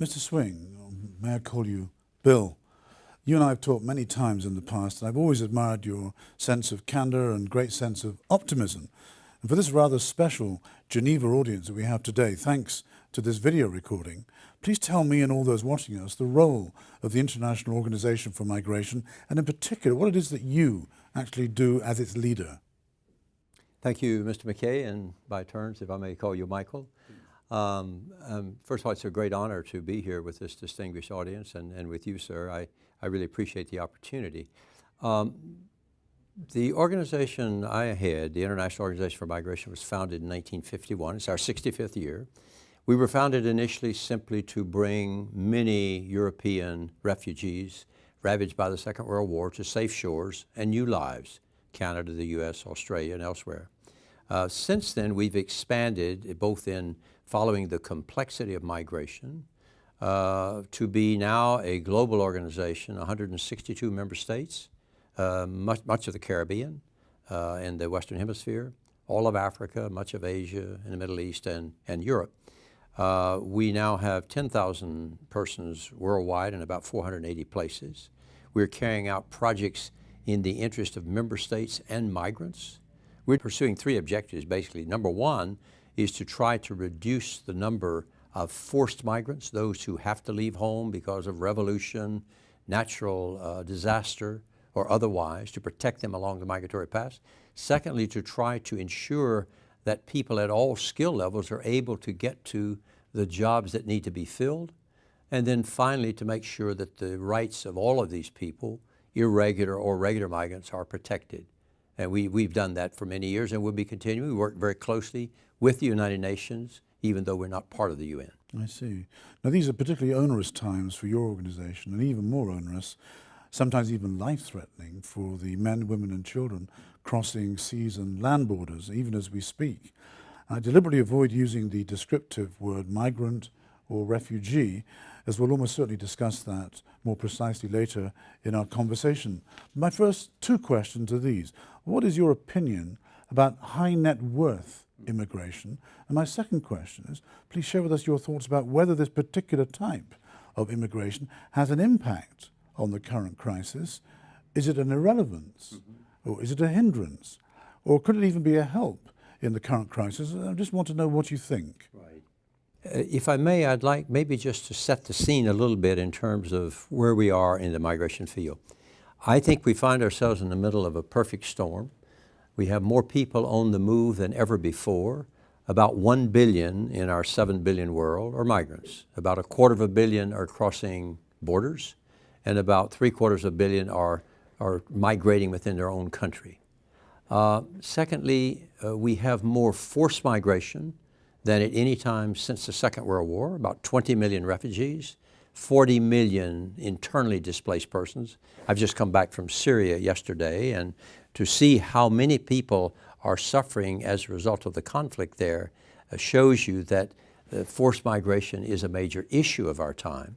Mr. Swing, or may I call you Bill? You and I have talked many times in the past, and I've always admired your sense of candour and great sense of optimism. And for this rather special Geneva audience that we have today, thanks to this video recording, please tell me and all those watching us the role of the International Organization for Migration, and in particular, what it is that you actually do as its leader. Thank you, Mr. McKay, and by turns, if I may call you Michael. First of all, it's a great honor to be here with this distinguished audience and with you, sir. I really appreciate the opportunity. The organization I head, the International Organization for Migration, was founded in 1951. It's our 65th year. We were founded initially simply to bring many European refugees ravaged by the Second World War to safe shores and new lives, Canada, the US, Australia, and elsewhere. Since then, we've expanded both in following the complexity of migration to be now a global organization, 162 member states, much of the Caribbean and the Western Hemisphere, all of Africa, much of Asia and the Middle East and Europe. We now have 10,000 persons worldwide in about 480 places. We're carrying out projects in the interest of member states and migrants. We're pursuing three objectives, basically. Number one is to try to reduce the number of forced migrants, those who have to leave home because of revolution, natural disaster, or otherwise, to protect them along the migratory path. Secondly, to try to ensure that people at all skill levels are able to get to the jobs that need to be filled. And then finally, to make sure that the rights of all of these people, irregular or regular migrants, are protected. And we've done that for many years and we'll be continuing. We work very closely with the United Nations, even though we're not part of the UN. I see. Now, these are particularly onerous times for your organization, and even more onerous, sometimes even life-threatening for the men, women, and children crossing seas and land borders, even as we speak. I deliberately avoid using the descriptive word migrant or refugee, as we'll almost certainly discuss that more precisely later in our conversation. My first two questions are these. What is your opinion about high net worth immigration? And my second question is, please share with us your thoughts about whether this particular type of immigration has an impact on the current crisis. Is it an irrelevance? Or is it a hindrance? Or could it even be a help in the current crisis? I just want to know what you think. Right. If I may, I'd like maybe just to set the scene a little bit in terms of where we are in the migration field. I think we find ourselves in the middle of a perfect storm. We have more people on the move than ever before. About 1 billion in our 7 billion world are migrants. About 250 million are crossing borders, and about 3/4 billion are migrating within their own country. Secondly, we have more forced migration than at any time since the Second World War, about 20 million refugees, 40 million internally displaced persons. I've just come back from Syria yesterday, and to see how many people are suffering as a result of the conflict there shows you that forced migration is a major issue of our time.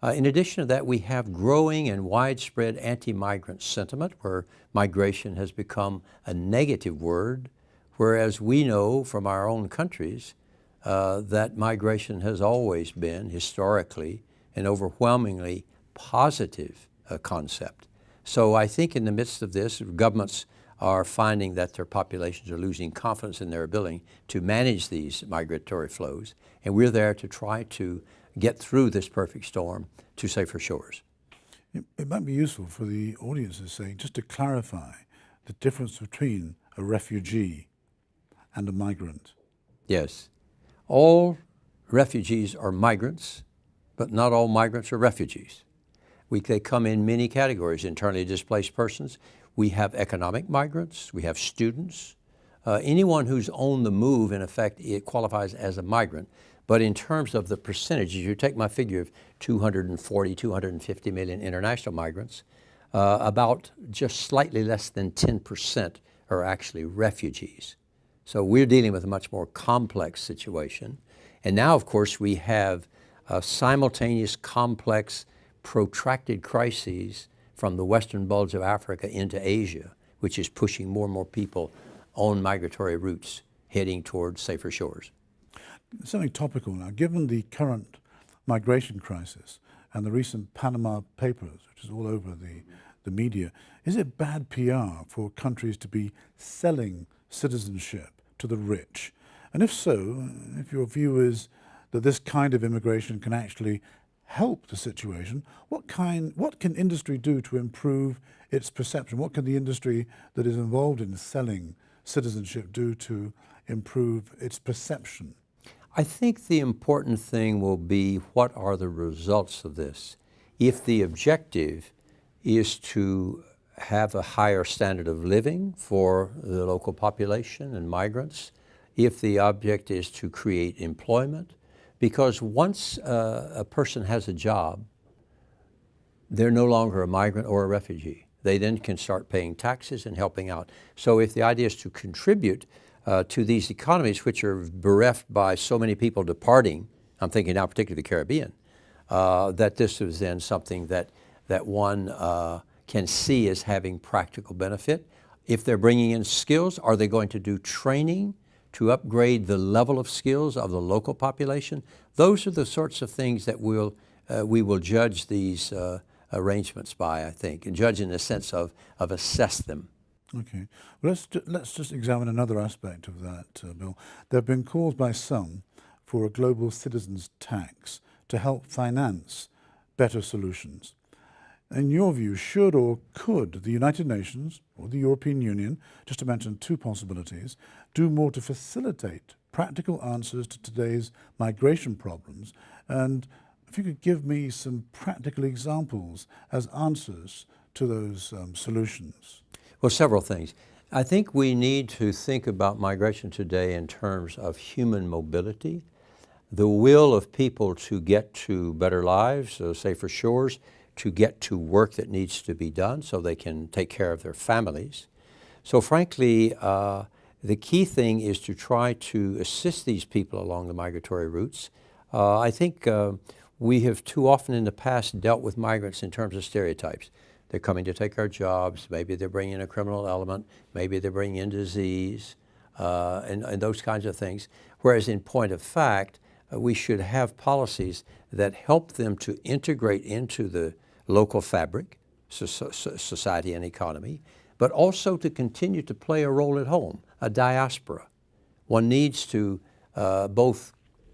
In addition to that, we have growing and widespread anti-migrant sentiment where migration has become a negative word, whereas we know from our own countries that migration has always been historically an overwhelmingly positive concept. So I think in the midst of this, governments are finding that their populations are losing confidence in their ability to manage these migratory flows, and we're there to try to get through this perfect storm to safer shores. It might be useful for the audience to say, just to clarify the difference between a refugee and a migrant. Yes. All refugees are migrants, but not all migrants are refugees. They come in many categories. Internally displaced persons. We have economic migrants. We have students. Anyone who's on the move, in effect, it qualifies as a migrant. But in terms of the percentages, you take my figure of 240, 250 million international migrants, about just slightly less than 10% are actually refugees. So we're dealing with a much more complex situation. And now, of course, we have simultaneous, complex, protracted crises from the western bulge of Africa into Asia, which is pushing more and more people on migratory routes heading towards safer shores. Something topical now. Given the current migration crisis and the recent Panama Papers, which is all over the media, is it bad PR for countries to be selling citizenship to the rich? And if so, if your view is that this kind of immigration can actually help the situation, what can industry do to improve its perception? What can the industry that is involved in selling citizenship do to improve its perception? I think the important thing will be, what are the results of this? If the objective is to have a higher standard of living for the local population and migrants, if the object is to create employment, because once a person has a job, they're no longer a migrant or a refugee. They then can start paying taxes and helping out. So if the idea is to contribute to these economies, which are bereft by so many people departing, I'm thinking now particularly the Caribbean, that this is then something that one can see as having practical benefit. If they're bringing in skills, are they going to do training to upgrade the level of skills of the local population? Those are the sorts of things that we will judge these arrangements by, I think, and judge in the sense of assess them. Okay. Well, let's just examine another aspect of that, Bill. There have been calls by some for a global citizens tax to help finance better solutions. In your view, should or could the United Nations or the European Union, just to mention two possibilities, do more to facilitate practical answers to today's migration problems? And if you could give me some practical examples as answers to those solutions. Well, several things. I think we need to think about migration today in terms of human mobility, the will of people to get to better lives, safer shores, to get to work that needs to be done so they can take care of their families. So frankly, the key thing is to try to assist these people along the migratory routes. I think we have too often in the past dealt with migrants in terms of stereotypes. They're coming to take our jobs, maybe they're bringing in a criminal element, maybe they're bringing in disease, and those kinds of things. Whereas in point of fact, we should have policies that help them to integrate into the local fabric, society and economy, but also to continue to play a role at home, a diaspora. One needs to both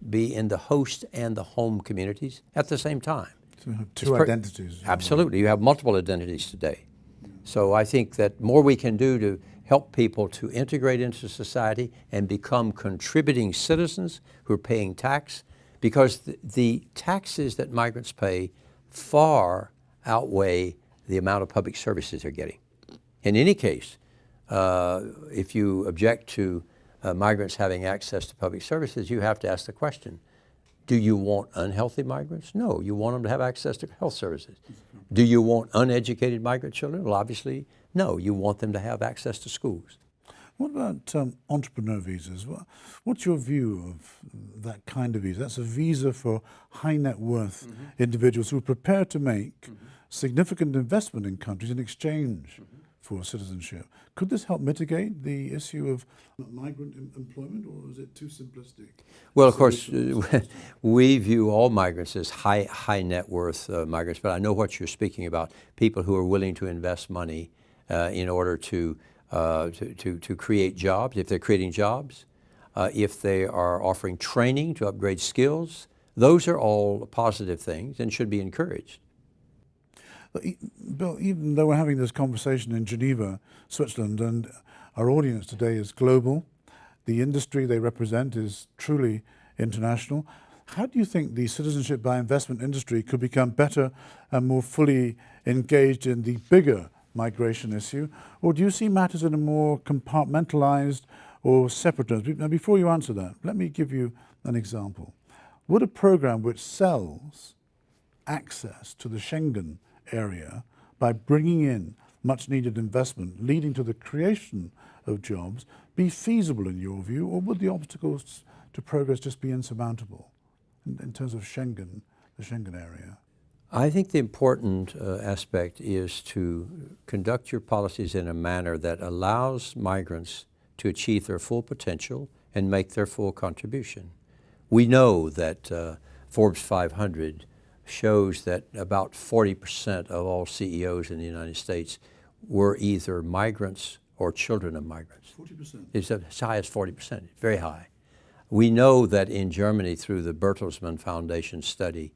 be in the host and the home communities at the same time. So you have two identities. Absolutely. You have multiple identities today. So I think that more we can do to help people to integrate into society and become contributing citizens who are paying tax, because the taxes that migrants pay far outweigh the amount of public services they're getting. In any case, if you object to migrants having access to public services, you have to ask the question, do you want unhealthy migrants? No, you want them to have access to health services. Do you want uneducated migrant children? Well, obviously, no, you want them to have access to schools. What about entrepreneur visas? What's your view of that kind of visa? That's a visa for high net worth individuals who are prepared to make significant investment in countries in exchange for citizenship. Could this help mitigate the issue of migrant employment, or is it too simplistic? Well, of course, we view all migrants as high net worth migrants, but I know what you're speaking about, people who are willing to invest money in order to create jobs, if they're creating jobs, if they are offering training to upgrade skills. Those are all positive things and should be encouraged. Bill, even though we're having this conversation in Geneva, Switzerland, and our audience today is global, the industry they represent is truly international, how do you think the citizenship by investment industry could become better and more fully engaged in the bigger migration issue? Or do you see matters in a more compartmentalized or separate terms? Now, before you answer that, let me give you an example. Would a program which sells access to the Schengen area by bringing in much needed investment leading to the creation of jobs be feasible in your view, or would the obstacles to progress just be insurmountable in terms of Schengen, the Schengen area? I think the important aspect is to conduct your policies in a manner that allows migrants to achieve their full potential and make their full contribution. We know that Forbes 500 shows that about 40% of all CEOs in the United States were either migrants or children of migrants. 40%? It's as high as 40%, very high. We know that in Germany, through the Bertelsmann Foundation study,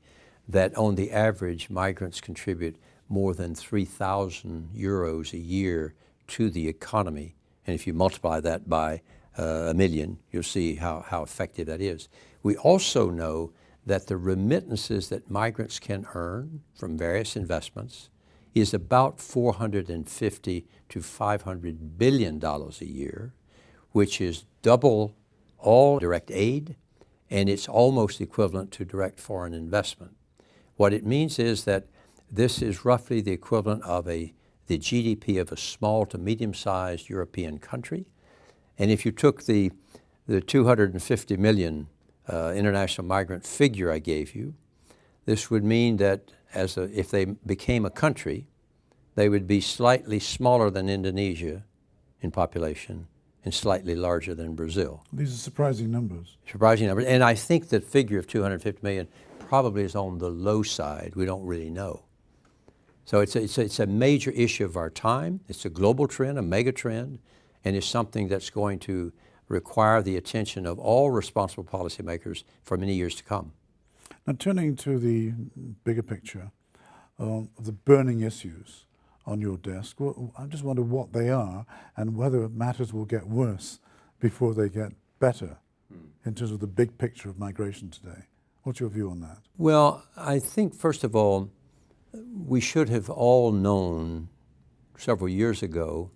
that on the average, migrants contribute more than 3,000 euros a year to the economy. And if you multiply that by a million, you'll see how effective that is. We also know that the remittances that migrants can earn from various investments is about $450 to $500 billion a year, which is double all direct aid, and it's almost equivalent to direct foreign investment. What it means is that this is roughly the equivalent of the GDP of a small to medium-sized European country. And if you took the 250 million international migrant figure I gave you, this would mean that if they became a country, they would be slightly smaller than Indonesia in population and slightly larger than Brazil. These are surprising numbers. Surprising numbers. And I think the figure of 250 million probably is on the low side. We don't really know. So it's a major issue of our time. It's a global trend, a mega trend, and it's something that's going to require the attention of all responsible policymakers for many years to come. Now, turning to the bigger picture, the burning issues on your desk, well, I just wonder what they are and whether matters will get worse before they get better in terms of the big picture of migration today. What's your view on that? Well, I think, first of all, we should have all known several years ago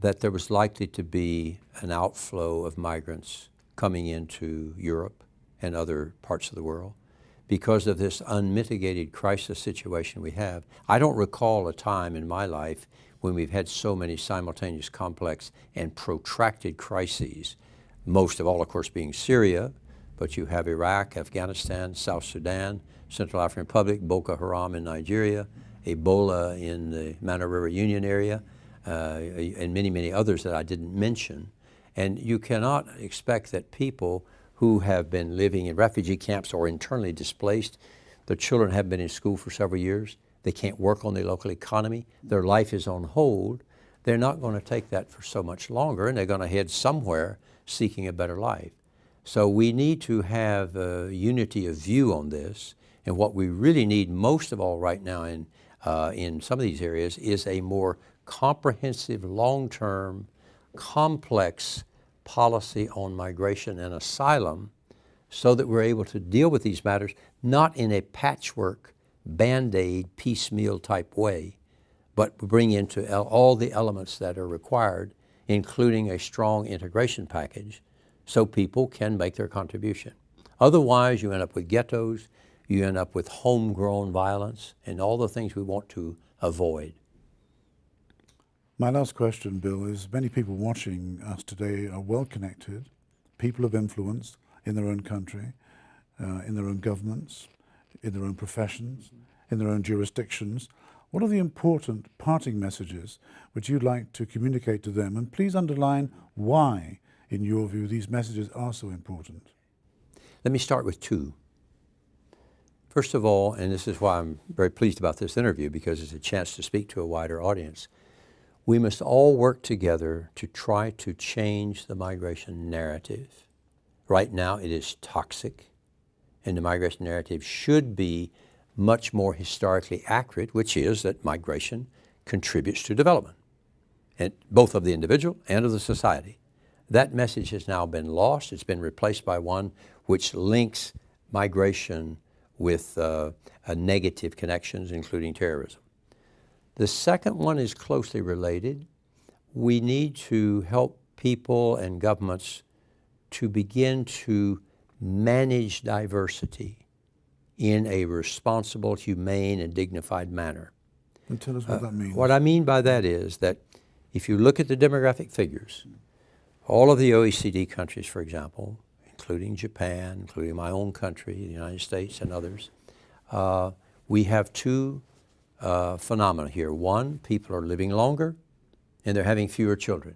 that there was likely to be an outflow of migrants coming into Europe and other parts of the world because of this unmitigated crisis situation we have. I don't recall a time in my life when we've had so many simultaneous complex and protracted crises, most of all, of course, being Syria, but you have Iraq, Afghanistan, South Sudan, Central African Republic, Boko Haram in Nigeria, Ebola in the Mana River Union area, and many, many others that I didn't mention. And you cannot expect that people who have been living in refugee camps or internally displaced, their children have been in school for several years, they can't work on the local economy, their life is on hold, they're not going to take that for so much longer, and they're going to head somewhere seeking a better life. So we need to have a unity of view on this, and what we really need most of all right now in some of these areas is a more comprehensive, long-term, complex policy on migration and asylum so that we're able to deal with these matters not in a patchwork, Band-Aid, piecemeal type way, but bring into all the elements that are required, including a strong integration package so people can make their contribution. Otherwise, you end up with ghettos, you end up with homegrown violence, and all the things we want to avoid. My last question, Bill, is many people watching us today are well connected, people of influence in their own country, in their own governments, in their own professions, in their own jurisdictions. What are the important parting messages which you'd like to communicate to them? And please underline why, in your view, these messages are so important. Let me start with two. First of all, and this is why I'm very pleased about this interview because it's a chance to speak to a wider audience, we must all work together to try to change the migration narrative. Right now it is toxic, and the migration narrative should be much more historically accurate, which is that migration contributes to development, and both of the individual and of the society. That message has now been lost. It's been replaced by one which links migration with negative connections, including terrorism. The second one is closely related. We need to help people and governments to begin to manage diversity in a responsible, humane, and dignified manner. And tell us what that means. What I mean by that is that if you look at the demographic figures, all of the OECD countries, for example, including Japan, including my own country, the United States and others, we have two phenomena here. One, people are living longer and they're having fewer children.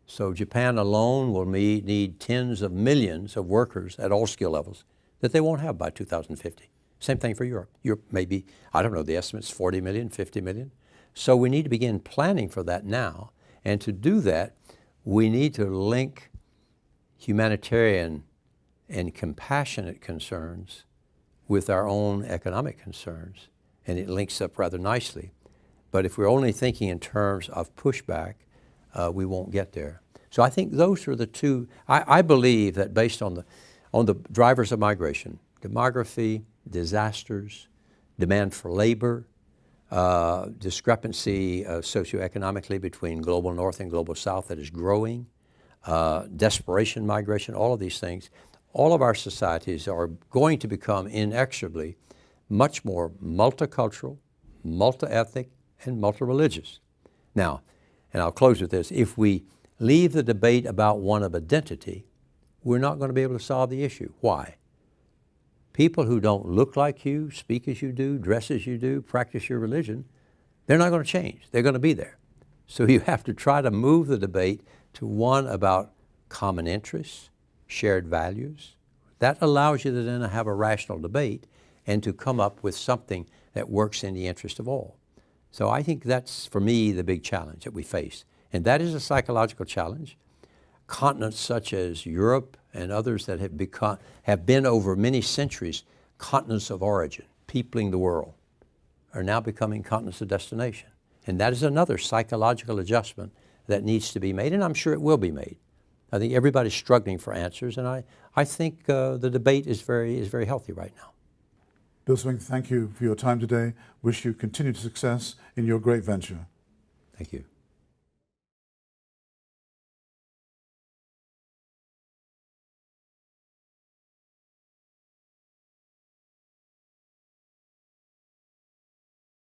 So Japan alone will need tens of millions of workers at all skill levels. that they won't have by 2050. Same thing for Europe. Europe maybe, I don't know, the estimate's 40 million, 50 million. So we need to begin planning for that now. And to do that, we need to link humanitarian and compassionate concerns with our own economic concerns. And it links up rather nicely. But if we're only thinking in terms of pushback, we won't get there. So I think those are the two. I believe that based on the drivers of migration, demography, disasters, demand for labor, discrepancy socioeconomically between global north and global south that is growing, desperation migration, all of these things, all of our societies are going to become inexorably much more multicultural, multi-ethnic, and multi-religious. Now, and I'll close with this, if we leave the debate about one of identity, we're not going to be able to solve the issue. Why? People who don't look like you, speak as you do, dress as you do, practice your religion, they're not going to change. They're going to be there. So you have to try to move the debate to one about common interests, shared values. That allows you to then have a rational debate and to come up with something that works in the interest of all. So I think that's, for me, the big challenge that we face. And that is a psychological challenge. Continents such as Europe and others that have been over many centuries continents of origin, peopling the world, are now becoming continents of destination. And that is another psychological adjustment that needs to be made, and I'm sure it will be made. I think everybody's struggling for answers, and I think the debate is very healthy right now. Bill Swing, thank you for your time today. Wish you continued success in your great venture. Thank you.